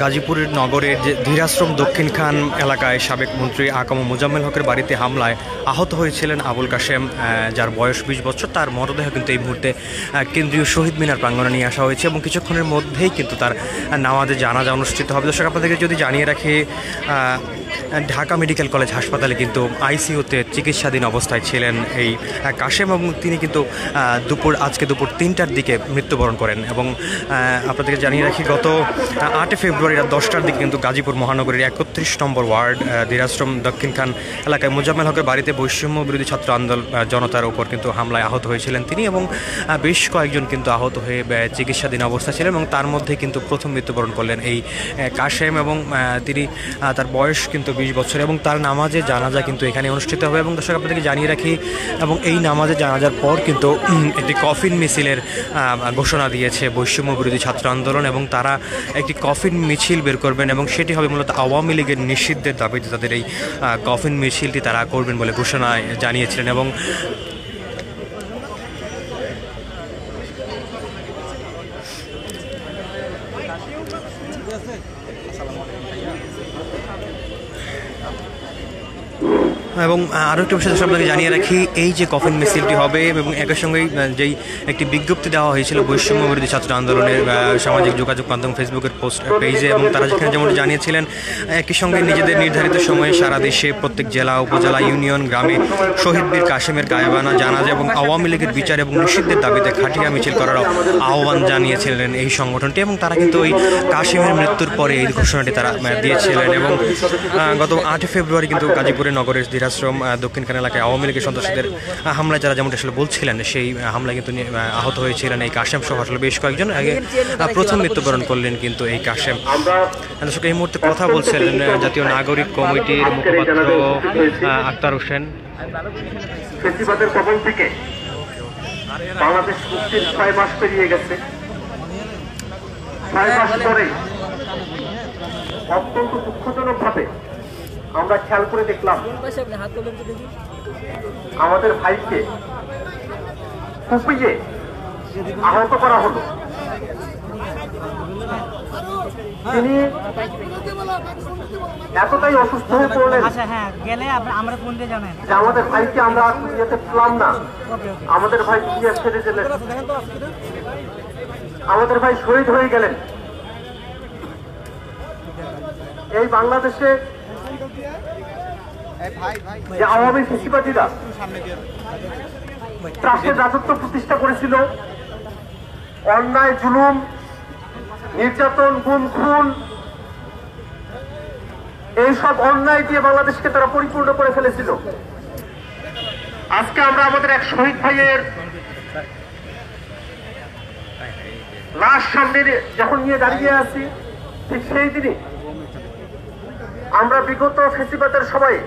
গাজীপুরের নগরের যে ধীরাশ্রম দক্ষিণ খান এলাকায় সাবেক মন্ত্রী আকাম মোজাম্মেল হকের বাড়িতে হামলায় আহত হয়েছিলেন আবুল কাশেম, যার বয়স 20 বছর। তার মরদেহ কিন্তু এই মুহূর্তে কেন্দ্রীয় শহীদ মিনার প্রাঙ্গণে নিয়ে আসা হয়েছে এবং কিছুক্ষণের মধ্যেই কিন্তু তার নামাজে জানাজা অনুষ্ঠিত হবে। দর্শক, আপনাদেরকে যদি জানিয়ে রাখি, ঢাকা মেডিকেল কলেজ হাসপাতালে কিন্তু আইসিইউতে চিকিৎসাধীন অবস্থায় ছিলেন এই কাশেম এবং তিনি কিন্তু আজকে দুপুর 3টার দিকে মৃত্যুবরণ করেন। এবং আপনাদেরকে জানিয়ে রাখি, গত 8 ফেব্রুয়ারি রাত 10টার দিকে কিন্তু গাজীপুর মহানগরীর 31 নম্বর ওয়ার্ড ধীরাশ্রম দক্ষিণ খান এলাকায় মোজাম্মেল হকের বাড়িতে বৈষম্য বিরোধী ছাত্র আন্দোলন জনতার উপর কিন্তু হামলায় আহত হয়েছিলেন তিনি এবং বেশ কয়েকজন কিন্তু আহত হয়ে চিকিৎসাধীন অবস্থা ছিলেন এবং তার মধ্যে কিন্তু প্রথম মৃত্যুবরণ করলেন এই কাশেম এবং তিনি তার বয়স কিন্তু 20 বছর এবং তার নামাজে জানাজা কিন্তু এখানে অনুষ্ঠিত হবে। এবং দর্শক, আপনাদেরকে জানিয়ে রাখি, এবং এই নামাজে জানাজার পর কিন্তু একটি কফিন মিছিলের ঘোষণা দিয়েছে বৈষম্য বিরোধী ছাত্র আন্দোলন এবং তারা একটি কফিন মিছিল বের করবেন এবং সেটি হবে মূলত আওয়ামী লীগের নিষিদ্ধের দাবিতে তাদের এই কফিন মিছিলটি তারা করবেন বলে ঘোষণা জানিয়েছিলেন। এবং আরও একটি বিষয় আপনাকে জানিয়ে রাখি, এই যে কফিন মিছিলটি হবে এবং একই সঙ্গেই যেই একটি বিজ্ঞপ্তি দেওয়া হয়েছিল বৈষম্য বিরোধী ছাত্র আন্দোলনের সামাজিক যোগাযোগ মাধ্যম ফেসবুকের পেজে, এবং তারা যেখানে যেমন জানিয়েছিলেন একই সঙ্গে নিজেদের নির্ধারিত সময়ে সারা দেশে প্রত্যেক জেলা, উপজেলা, ইউনিয়ন, গ্রামে শহীদ বীর কাশেমের গায়েবানা জানাজা এবং আওয়ামী লীগের বিচার এবং নিষিদ্ধের দাবিতে খাটিয়া মিছিল করার আহ্বান জানিয়েছিলেন এই সংগঠনটি। এবং তারা কিন্তু ওই কাশেমের মৃত্যুর পরে এই ঘোষণাটি তারা দিয়েছিলেন। এবং গত 8 ফেব্রুয়ারি কিন্তু গাজীপুরের নগরের ধীরাশ্রম দক্ষিণ খান এলাকায় আওয়ামী লীগের সন্ত্রাসীদের হামলায় যারা যেমনটা আসলে বলছিলেন, সেই হামলায় কিন্তু আহত হয়েছিলেন এই কাশেম সহ আসলে বেশ কয়েকজন। আগে প্রথম মৃত্যুবরণ করলেন কিন্তু এই কাশেম। দর্শক, এই মুহূর্তে কথা বলছিলেন জাতীয় নাগরিক কমিটির মুখপাত্র আক্তার হোসেন। ফেসিবাদের কবল থেকে বাংলাদেশ মুক্তির 6 মাস পেরিয়ে গেছে। 6 মাস পরে অত্যন্ত দুঃখজনক ভাবে আমরা খেয়াল করে দেখলাম আমাদের ভাইকে কুপিয়ে আহত করা হলো। তিনি এতটাই অসুস্থ হয়ে পড়লেন যে আমাদের ভাইকে আমরা যেতে পেলাম না। আমাদের ভাই দুনিয়া ছেড়ে গেলেন, আমাদের ভাই শহীদ হয়ে গেলেন। এই বাংলাদেশে যে আওয়ামী ফ্যাসিবাদীরা ত্রাসের রাজত্ব প্রতিষ্ঠা করেছিল, অন্যায়, জুলুম, নির্যাতন, গুম, খুন, এইসব অন্যায় দিয়ে বাংলাদেশকে তারা পরিপূর্ণ করে ফেলেছিল। আজকে আমরা আমাদের এক শহীদ ভাইয়ের লাশ সামনে যখন নিয়ে দাঁড়িয়ে আছি, ঠিক সেই দিনই আমরা বিগত ফেসিবাদের সময়ে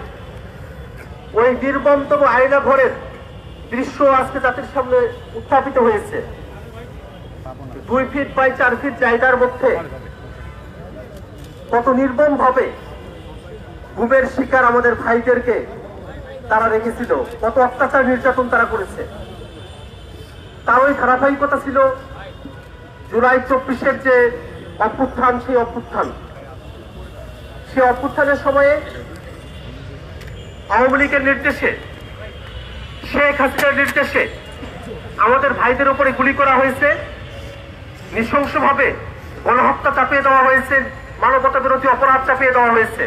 ওই নির্মমতম আয়না ঘরের দৃশ্য আজকে জাতির সামনে উত্থাপিত হয়েছে। 2 ফিট বাই 4 ফিট জায়গার মধ্যে কত নির্মম ভাবে গুমের শিকার আমাদের ভাইদেরকে তারা রেখেছিল, কত অত্যাচার নির্যাতন তারা করেছে। তার ওই ধারাবাহিকতা ছিল জুলাই 24-এর যে অভ্যুত্থান, সেই অভ্যুত্থানের সময়ে আওয়ামী লীগের নির্দেশে, শেখ হাসিনার নির্দেশে আমাদের ভাইদের উপরে গুলি করা হয়েছে, নৃশংসভাবে গণহত্যা চাপিয়ে দেওয়া হয়েছে, মানবতা বিরোধী অপরাধ চাপিয়ে দেওয়া হয়েছে।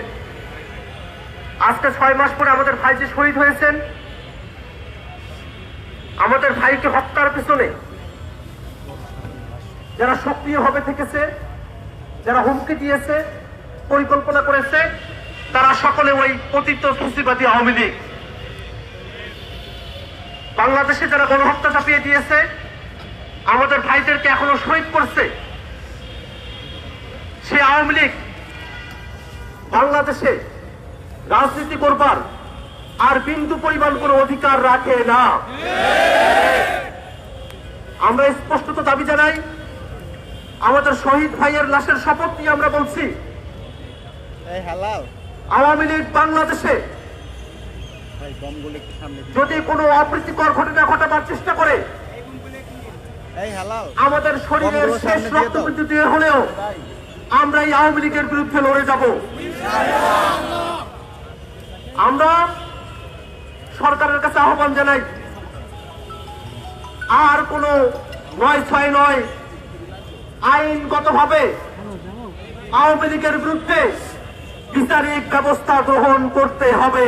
আজকে 6 মাস পরে আমাদের ভাই যে শহীদ হয়েছেন, আমাদের ভাইকে হত্যার পিছনে যারা সক্রিয়ভাবে থেকেছে, যারা হুমকি দিয়েছে, পরিকল্পনা করেছে, তারা সকলে ওই পতিত ফ্যাসিবাদী আওয়ামী লীগ। বাংলাদেশে যারা গণহত্যা চাপিয়ে দিয়েছে, আমাদের ভাইদেরকে এখনো শহীদ করছে, সে আওয়ামী লীগ বাংলাদেশে রাজনীতি করবার আর বিন্দু পরিমাণ কোনো অধিকার রাখে না। আমরা স্পষ্টত দাবি জানাই, আমাদের শহীদ ভাইয়ের লাশের শপথ নিয়ে আমরা বলছি, আওয়ামী লীগ বাংলাদেশে যদি কোনো অপ্রীতিকর ঘটনা ঘটাবার চেষ্টা করে, আমাদের শরীরের শেষ রক্তবিন্দু দিয়ে হলেও আমরা এই আওয়ামী লীগের বিরুদ্ধে লড়ে যাব। আমরা সরকারের কাছে আহ্বান জানাই, আর কোনো ৯/৬ নয়, আইনগতভাবে আওয়ামী লীগের বিরুদ্ধে বিচারিক ব্যবস্থা গ্রহণ করতে হবে।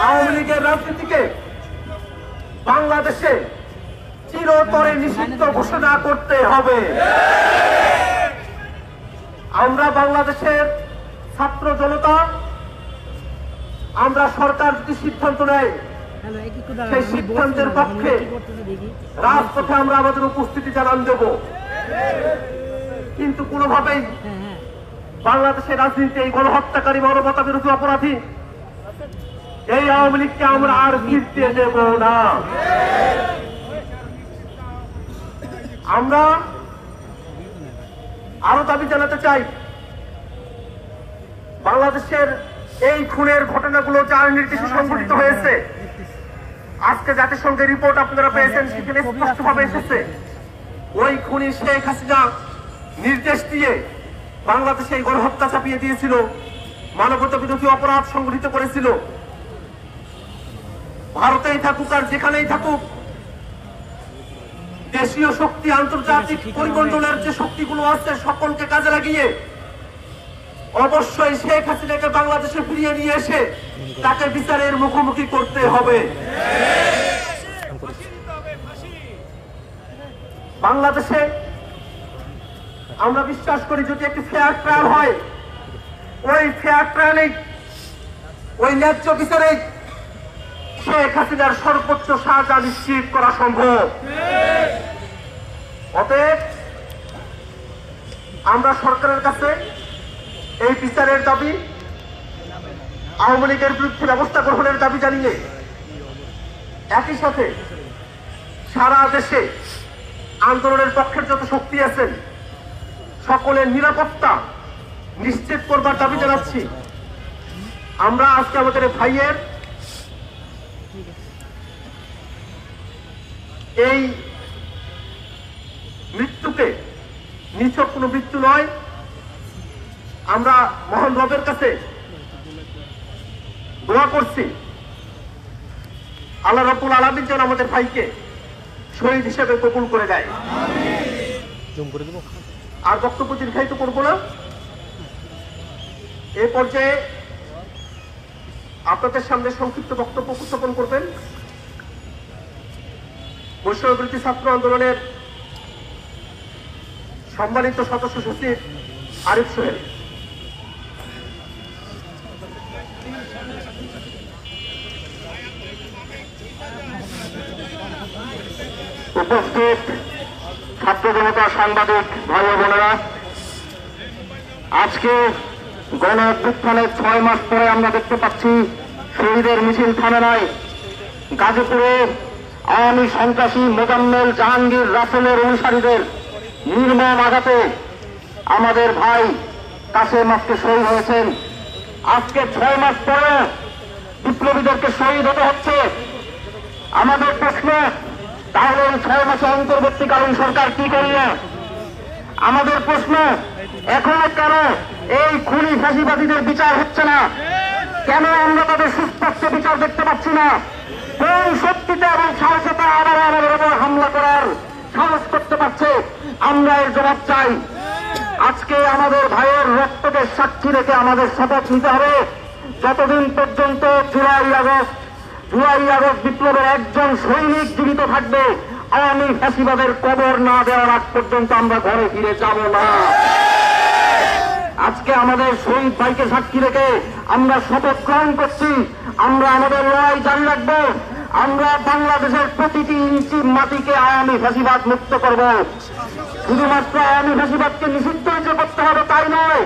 আওয়ামী লীগের রাজনীতিকে বাংলাদেশে চিরতরে নিষিদ্ধ ঘোষণা করতে হবে। আমরা বাংলাদেশের ছাত্র জনতা, আমরা সরকার যদি সিদ্ধান্ত নেয় সেই সিদ্ধান্তের পক্ষে রাজপথে আমরা আমাদের উপস্থিতি জানান দেব। কিন্তু কোনোভাবেই বাংলাদেশের রাজনীতি এই গণহত্যাকারী, মানবতা বিরোধী অপরাধী এই আওয়ামী লীগকে আমরা আর ফিরতে দেব না। আমরা আরো দাবি জানাতে চাই, বাংলাদেশের এই খুনের ঘটনাগুলো যার নির্দেশে সংঘটিত হয়েছে, আজকে জাতিসংঘের রিপোর্ট আপনারা পেয়েছেন, সেখানে স্পষ্টভাবে এসেছে ওই খুনি শেখ হাসিনা নির্দেশ দিয়ে বাংলাদেশে এই গণহত্যা চাপিয়ে দিয়েছিল, মানবতা বিরোধী অপরাধ সংঘটিত করেছিল। ভারতেই থাকুক আর যেখানেই থাকুক, দেশীয় শক্তি, আন্তর্জাতিক পরিমণ্ডলের যে শক্তিগুলো আছে সকলকে কাজে লাগিয়ে অবশ্যই শেখ হাসিনাকে বাংলাদেশে ফিরিয়ে নিয়ে এসে তাকে বিচারের মুখোমুখি করতে হবে। বাংলাদেশে আমরা বিশ্বাস করি যদি একটি ফেয়ার ট্রায়াল হয়, ওই ফেয়ার ট্রায়ালে, ওই ন্যায্য বিচারে শেখ হাসিনার সর্বোচ্চ সাজা নিশ্চিত করা সম্ভব। অতএব আমরা সরকারের কাছে এই বিচারের দাবি, আওয়ামী লীগের বিরুদ্ধে ব্যবস্থা গ্রহণের দাবি জানিয়ে একই সাথে সারা দেশে আন্দোলনের পক্ষের যত শক্তি আছেন সকলের নিরাপত্তা নিশ্চিত করবার দাবি জানাচ্ছি। আমরা আজকে আমাদের ভাইয়ের এই মৃত্যুকে নিছক কোনো মৃত্যু নয়, আমরা মহান রবের কাছে দোয়া করছি আল্লাহ রাব্বুল আলামিন যেন আমাদের ভাইকে শহীদ হিসেবে কবুল করে দেয়। আর বক্তব্য দীর্ঘায়িত করব না। এই পর্যায়ে আপনাদের সামনে সংক্ষিপ্ত বক্তব্য উপস্থাপন করবেন বৈষম্য বিরোধী ছাত্র আন্দোলনের সম্মানিত সদস্য সচিব আরিফ সোহেল। উপস্থিত ছাত্র জনতা, সাংবাদিক ভাই ও বোনেরা, আজকে গণ অভ্যুত্থানের 6 মাস পরে আমরা দেখতে পাচ্ছি শহীদের মিছিল থামে নাই। গাজীপুরে আওয়ামী সন্ত্রাসী মোজাম্মেল, জাহাঙ্গীর, রাসেলের অনুসারীদের নির্মম আঘাতে আমাদের ভাই কাসেম আজকে শহীদ হয়েছেন। আজকে 6 মাস পরে বিপ্লবীদেরকে শহীদ হতে হচ্ছে। আমাদের প্রশ্ন, তাহলে 6 মাসে অন্তর্বর্তীকালীন সরকার কি করল? আমাদের প্রশ্ন, এখনো কেন এই খুনি ফাঁসিবাদীদের বিচার হচ্ছে না? কেন আমরা তাদের সুস্পষ্ট বিচার দেখতে পাচ্ছি না? কোন শক্তিতে এবং সাহসতা আবার আমাদের উপর হামলা করার সাহস করতে পারছে? আমরা এর জবাব চাই। আজকে আমাদের ভাইয়ের রক্তকে সাক্ষী রেখে আমাদের শপথ নিতে হবে, যতদিন পর্যন্ত জুলাই আগস্ট বিপ্লবের একজন সৈনিক জীবিত থাকবে, আওয়ামী ফ্যাসিবাদের কবর না দেওয়ার আগ পর্যন্ত আমরা ঘরে ফিরে যাব না। আজকে আমাদের শহীদ ভাইকে সাক্ষী রেখে আমরা শপথ গ্রহণ করছি, আমরা আমাদের লড়াই জারি রাখবো। আমরা বাংলাদেশের প্রতিটি ইঞ্চি মাটিকে আওয়ামী ফ্যাসিবাদ মুক্ত করব। শুধুমাত্র আওয়ামী ফ্যাসিবাদকে নিষিদ্ধ করতে হবে তাই নয়,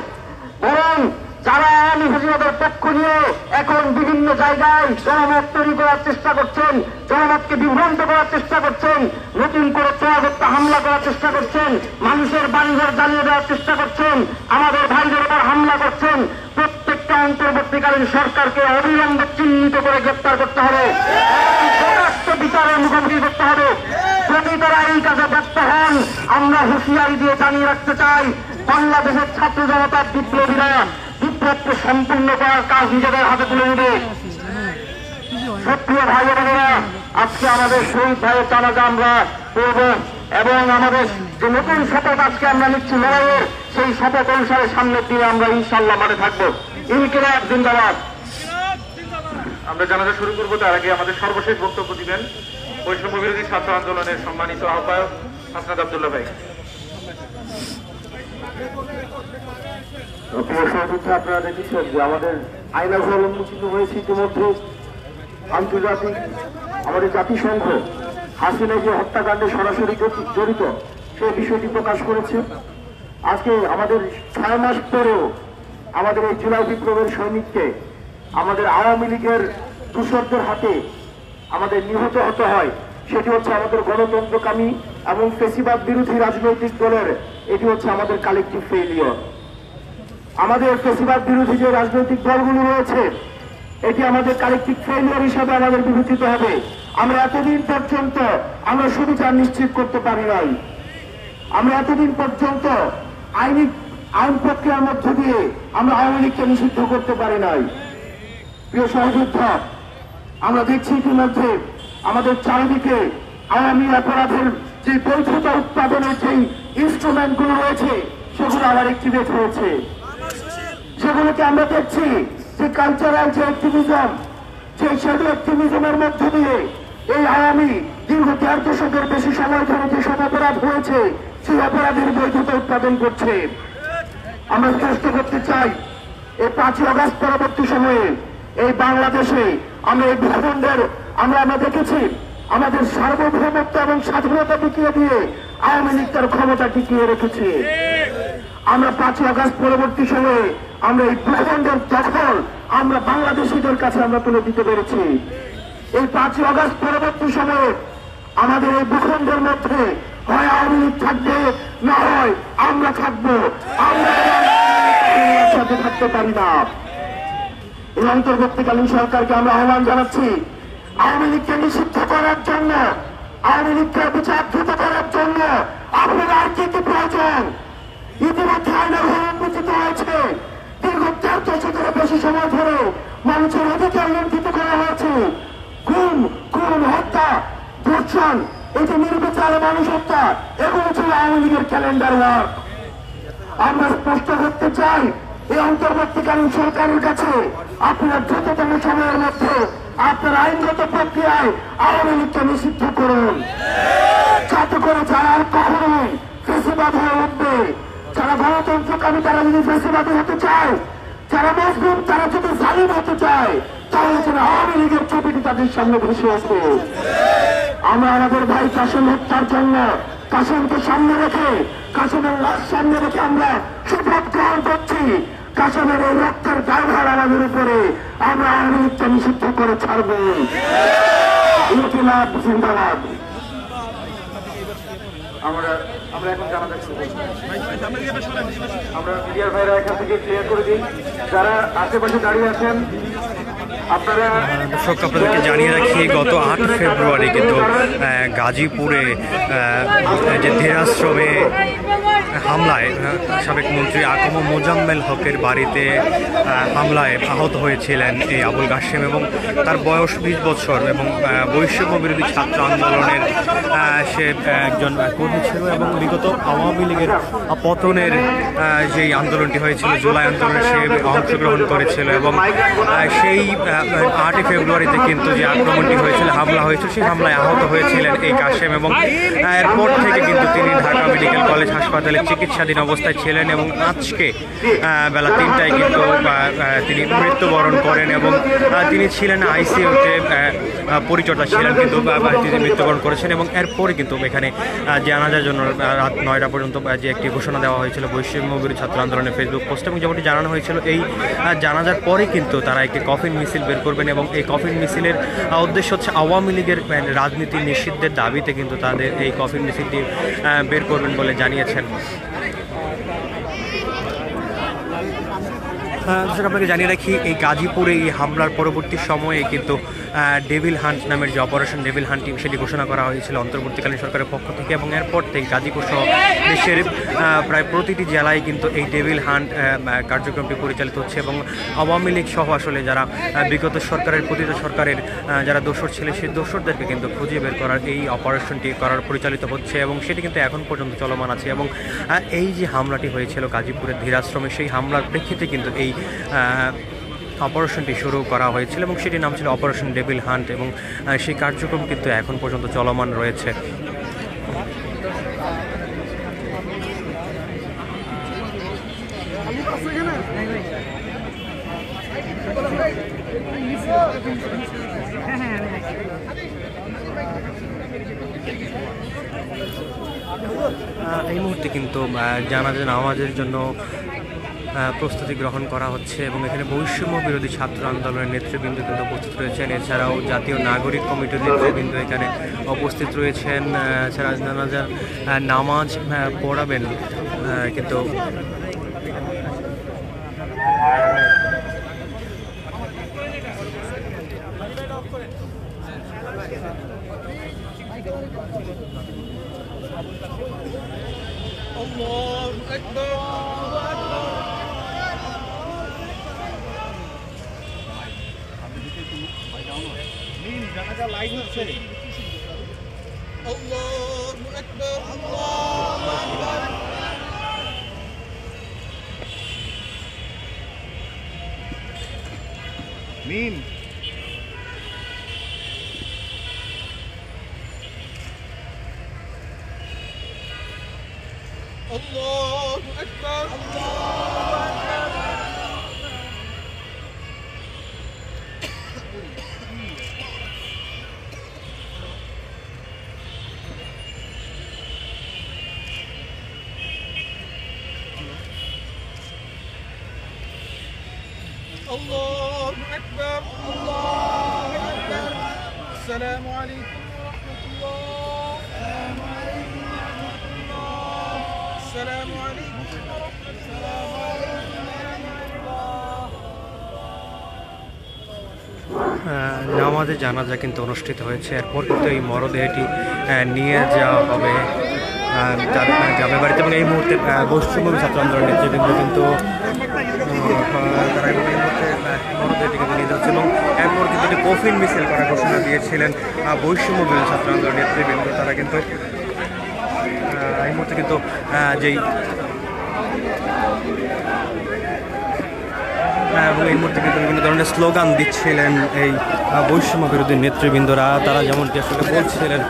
বরং যারা আওয়ামী ফ্যাসিবাদের পক্ষ নিয়ে এখন বিভিন্ন জায়গায় জনমত তৈরি করার চেষ্টা করছেন, জনমতকে বিভ্রান্ত করার চেষ্টা করছেন, নতুন করে চোরাগত্যা হামলা করার চেষ্টা করছেন, মানুষের বাড়িঘর জ্বালিয়ে দেওয়ার চেষ্টা করছেন, আমাদের ভাইদের উপর হামলা করছেন, প্রত্যেকটা অন্তর্বর্তীকালীন সরকারকে অবিলম্বে চিহ্নিত করে গ্রেপ্তার করতে হবে। বিচারের মুখোমুখি করতে হবে। যদি তারা এই কাজে ব্যর্থ হন, আমরা হুঁশিয়ারি দিয়ে জানিয়ে রাখতে চাই, বাংলাদেশের ছাত্র জনতার বিপ্লবীরা বিপ্লবকে সম্পূর্ণ করার কাজ নিজেদের হাতে তুলে নেবে। সক্রিয় ভাই বোনেরা, আজকে আমাদের শহীদ ভাইয়ের জানাজা আমরা করব এবং আমাদের যে নতুন শপথ আজকে আমরা নিচ্ছি লড়াইয়ের, সেই শপথ অনুসারে সামনের দিনে আমরা ইনশাল্লাহ মাঠে থাকবো। ইনকিলাব জিন্দাবাদ। আমরা জানাজা শুরু করবো, তার আগে আমাদের সর্বশেষ বক্তব্য দিবেন বৈষম্য বিরোধী ছাত্র আন্দোলনের সম্মানিত আহ্বায়ক হাসনাত আব্দুল্লাহ ভাই। প্রিয় সহযোদ্ধা, আপনারা দেখেছেন যে আমাদের আইনাঘর উন্মোচিত হয়েছে ইতিমধ্যে। আন্তর্জাতিক আমাদের জাতিসংঘ হাসিনা যে হত্যাকাণ্ডে সরাসরি জড়িত সেই বিষয়টি প্রকাশ করেছে। আজকে আমাদের 6 মাস পরেও আমাদের এই জুলাই বিপ্লবের সৈনিককে আমাদের আওয়ামী লীগের দূষরদের হাতে আমাদের নিহত হতে হয়, সেটি হচ্ছে আমাদের গণতন্ত্রকামী এবং ফেসিবাদ বিরোধী রাজনৈতিক দলের, এটি হচ্ছে আমাদের কালেকটিভ ফেইলিয়র। আমাদের ফেসিবাদ বিরোধী যে রাজনৈতিক দলগুলো রয়েছে, এটি আমাদের কালেকটিভ ফেইলিয়র হিসাবে আমাদের বিবেচিত হবে। আমরা এতদিন পর্যন্ত আমরা সুবিচার নিশ্চিত করতে পারি নাই। আমরা এতদিন পর্যন্ত আইন প্রক্রিয়ার মধ্য দিয়ে আমরা আওয়ামী লীগকে নিষিদ্ধ করতে পারি নাই। প্রিয় সহযোদ্ধা, আমরা দেখছি ইতিমধ্যে আমাদের চারিদিকে আওয়ামী অপরাধের যে বৈধতা উৎপাদনের যে ইনস্ট্রুমেন্টগুলো রয়েছে, সেগুলো আবার অ্যাক্টিভেট হয়েছে। সেগুলোকে আমরা দেখছি যে কালচারাল যে অ্যাক্টিভিজম, যে শ্যাডো অ্যাক্টিভিজমের মধ্য দিয়ে এই আওয়ামী দীর্ঘ 1.5 দশকের বেশি সময় ধরে যে সব অপরাধ হয়েছে, সেই অপরাধের বৈধতা উৎপাদন করছে। আমরা স্পষ্ট করতে চাই, এই 5ই আগস্ট পরবর্তী সময়ে এই বাংলাদেশে আমরা এই ভূখণ্ডের আমরা দেখেছি আমাদের সার্বভৌমত্ব এবং স্বাধীনতা টিকিয়ে দিয়ে আওয়ামী লীগ তার ক্ষমতা টিকিয়ে রেখেছে। আমরা 5ই আগস্ট পরবর্তী সময়ে আমরা এই ভূখণ্ডের দখল আমরা বাংলাদেশিদের কাছে আমরা তুলে দিতে পেরেছি। এই 5ই আগস্ট পরবর্তী সময়ে আমাদের এই ভূখণ্ডের মধ্যে হয় আওয়ামী লীগ থাকবে, না হয় আমরা থাকবো। আমরা সাথে থাকতে পারি না। এই অন্তর্বর্তীকালীন সরকারকে আমরা আহ্বান জানাচ্ছি, আওয়ামী লীগকে নিষিদ্ধ করার জন্য, আওয়ামী লীগকে বিচারভূত করার জন্য আপনার আর কি কি প্রয়োজন? ইতিমধ্যে আইনাঘর উন্মোচিত হয়েছে। দীর্ঘ 4 দশকের বেশি সময় ধরে মানুষের অধিকার লঙ্ঘিত করা হয়েছে। খুন, হত্যা, ধর্ষণ, এই যে নির্বিচারে মানুষ হত্যা, এগুলো ছিল আওয়ামী লীগের ক্যালেন্ডার ওয়ার্ক। আমরা স্পষ্ট করতে চাই, এই অন্তর্বর্তীকালীন সরকারের কাছে আপনারা দ্রুততম সময়ের মধ্যে আপনার আইনগত প্রক্রিয়ায় আওয়ামী লীগকে নিষিদ্ধ করুন, যাতে করে যারা আর কখনোই ফেসিবাদ হয়ে উঠবে, যারা গণতন্ত্রকামী তারা যদি ফেসিবাদী হতে চায়, যারা মুসলিম তারা যদি জালিম হতে চায়, তাহলে যেন আওয়ামী লীগের ছবিটি তাদের সামনে ভেসে আসবে। আমরা আমাদের ভাই কাসেম হত্যার জন্য কাসেমকে সামনে রেখে, কাসেমের লাশ সামনে রেখে আমরা শপথ গ্রহণ করছি, কাসেমের এই রক্তের দায়ভার আমাদের উপরে, আমরা আওয়ামী লীগকে নিষিদ্ধ করে ছাড়ব। ইনকিলাব জিন্দাবাদ। আমরা এখন জানাজা শুরু করবো। আমরা মিডিয়ার ভাইরা এখান থেকে ক্লিয়ার করে দিই, যারা আশেপাশে দাঁড়িয়ে আছেন আপনারা। দর্শক, আপনাদেরকে জানিয়ে রাখি, গত 8 ফেব্রুয়ারি কিন্তু গাজীপুরে যে ধীরাশ্রমে হামলায় সাবেক মন্ত্রী আকম মোজাম্মেল হকের বাড়িতে হামলায় আহত হয়েছিলেন এই আবুল কাশেম, এবং তার বয়স 20 বছর এবং বৈষম্য বিরোধী ছাত্র আন্দোলনের সে একজন কর্মী ছিল এবং বিগত আওয়ামী লীগের পতনের যেই আন্দোলনটি হয়েছিল, জুলাই আন্দোলনে সে অংশগ্রহণ করেছিল এবং সেই 8 ফেব্রুয়ারিতে কিন্তু যে আক্রমণটি হয়েছিল, হামলা হয়েছিল, সেই হামলায় আহত হয়েছিলেন এই কাশেম এবং এরপর থেকে কিন্তু তিনি ঢাকা মেডিকেল কলেজ হাসপাতালে চিকিৎসাধীন অবস্থায় ছিলেন এবং আজকে বেলা 3টায় কিন্তু তিনি মৃত্যুবরণ করেন এবং তিনি ছিলেন আইসিইউতে পরিচর্যা ছিলেন, কিন্তু তিনি মৃত্যুবরণ করেছেন এবং এরপরে কিন্তু এখানে জানাজার জন্য রাত 9টা পর্যন্ত যে একটি ঘোষণা দেওয়া হয়েছিল বৈষম্য বিরোধী ছাত্র আন্দোলনের ফেসবুক পোস্টে, এবং যেমনটি জানানো হয়েছিল এই জানাজার পরে কিন্তু তারা একটি কফিন মিছিল বের করবেন এবং এই কফিন মিছিলের উদ্দেশ্য হচ্ছে আওয়ামী লীগের রাজনীতি নিষিদ্ধের দাবিতে কিন্তু তাদের এই কফিন মিছিলটি বের করবেন বলে জানিয়েছেন। দর্শক, আপনাকে জানিয়ে রাখি, এই গাজীপুরে এই হামলার পরবর্তী সময়ে কিন্তু ডেভিল হান্ট নামের যে অপারেশন ডেভিল হান্ট সেটি ঘোষণা করা হয়েছিল অন্তর্বর্তীকালীন সরকারের পক্ষ থেকে, এবং এরপর থেকে গাজীপুর সহ দেশের প্রায় প্রতিটি জেলায় কিন্তু এই ডেভিল হান্ট কার্যক্রমটি পরিচালিত হচ্ছে, এবং আওয়ামী লীগ সহ আসলে যারা বিগত সরকারের পতিত সরকারের যারা দোসর ছিল সেই দোসরদেরকে কিন্তু খুঁজে বের করার এই অপারেশনটি পরিচালিত হচ্ছে, এবং সেটি কিন্তু এখন পর্যন্ত চলমান আছে। এবং এই যে হামলাটি হয়েছিল গাজীপুরের ধীরাশ্রমে, সেই হামলার প্রেক্ষিতে কিন্তু এই অপারেশনটি শুরু করা হয়েছিল, এবং সেটির নাম ছিল অপারেশন ডেভিল হান্ট, এবং সেই কার্যক্রম কিন্তু এখন পর্যন্ত চলমান রয়েছে। এই মুহূর্তে কিন্তু জানাজা নামাজের জন্য প্রস্তুতি গ্রহণ করা হচ্ছে, এবং এখানে বৈষম্য বিরোধী ছাত্র আন্দোলনের নেতৃবৃন্দ কিন্তু উপস্থিত রয়েছেন। এছাড়াও জাতীয় নাগরিক কমিটির নেতৃবৃন্দ এখানে উপস্থিত রয়েছেন। এছাড়া জানাজার নামাজ পড়াবেন কিন্তু মিম الله أكبر الله أكبر الله أكبر السلام عليكم ورحمة الله السلام عليكم ورحمة নামাজে জানাজা কিন্তু অনুষ্ঠিত হয়েছে। এরপর কিন্তু এই মরদেহটি নিয়ে যাওয়া হবে যাবে বাড়িতে, এবং এই মুহূর্তে বৈষম্য ছাত্র আন্দোলনের নেতৃবৃন্দ কিন্তু তারা এই মুহূর্তে মরদেহটি কিন্তু নিয়ে যাচ্ছে, এবং এরপর কিন্তু একটি কফিন মিছিল করার ঘোষণা দিয়েছিলেন বৈষম্য বিরোধী ছাত্র আন্দোলনের নেতৃবৃন্দ। তারা কিন্তু এই মুহূর্তে কিন্তু যেই এবং এই মুহূর্তে কিন্তু বিভিন্ন ধরনের স্লোগান দিচ্ছিলেন এই বৈষম্য বিরোধী নেতৃবৃন্দরা। তারা যেমনটি আসলে বলছিলেন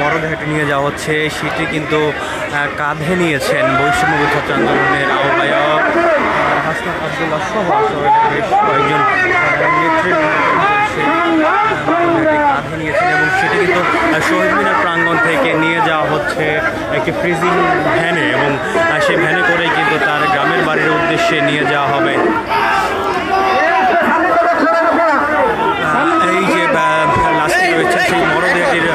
মরদেহটি নিয়ে যাওয়া হচ্ছে, সেটি কিন্তু কাঁধে নিয়েছেন বৈষম্য ছাত্র আন্দোলনের আহ্বায়ক হাসনাত আবদুল্লাহ সহ বেশ কয়েকজন কাঁধে নিয়েছেন, এবং সেটি কিন্তু শহীদ মিনার প্রাঙ্গণ থেকে নিয়ে যাওয়া হচ্ছে একটি ফ্রিজিং ভ্যানে, এবং সেই ভ্যানে করেই কিন্তু তার গ্রামের বাড়ির উদ্দেশ্যে নিয়ে যাওয়া হবে। এই যে লাশটি রয়েছে সেই মরদেহটির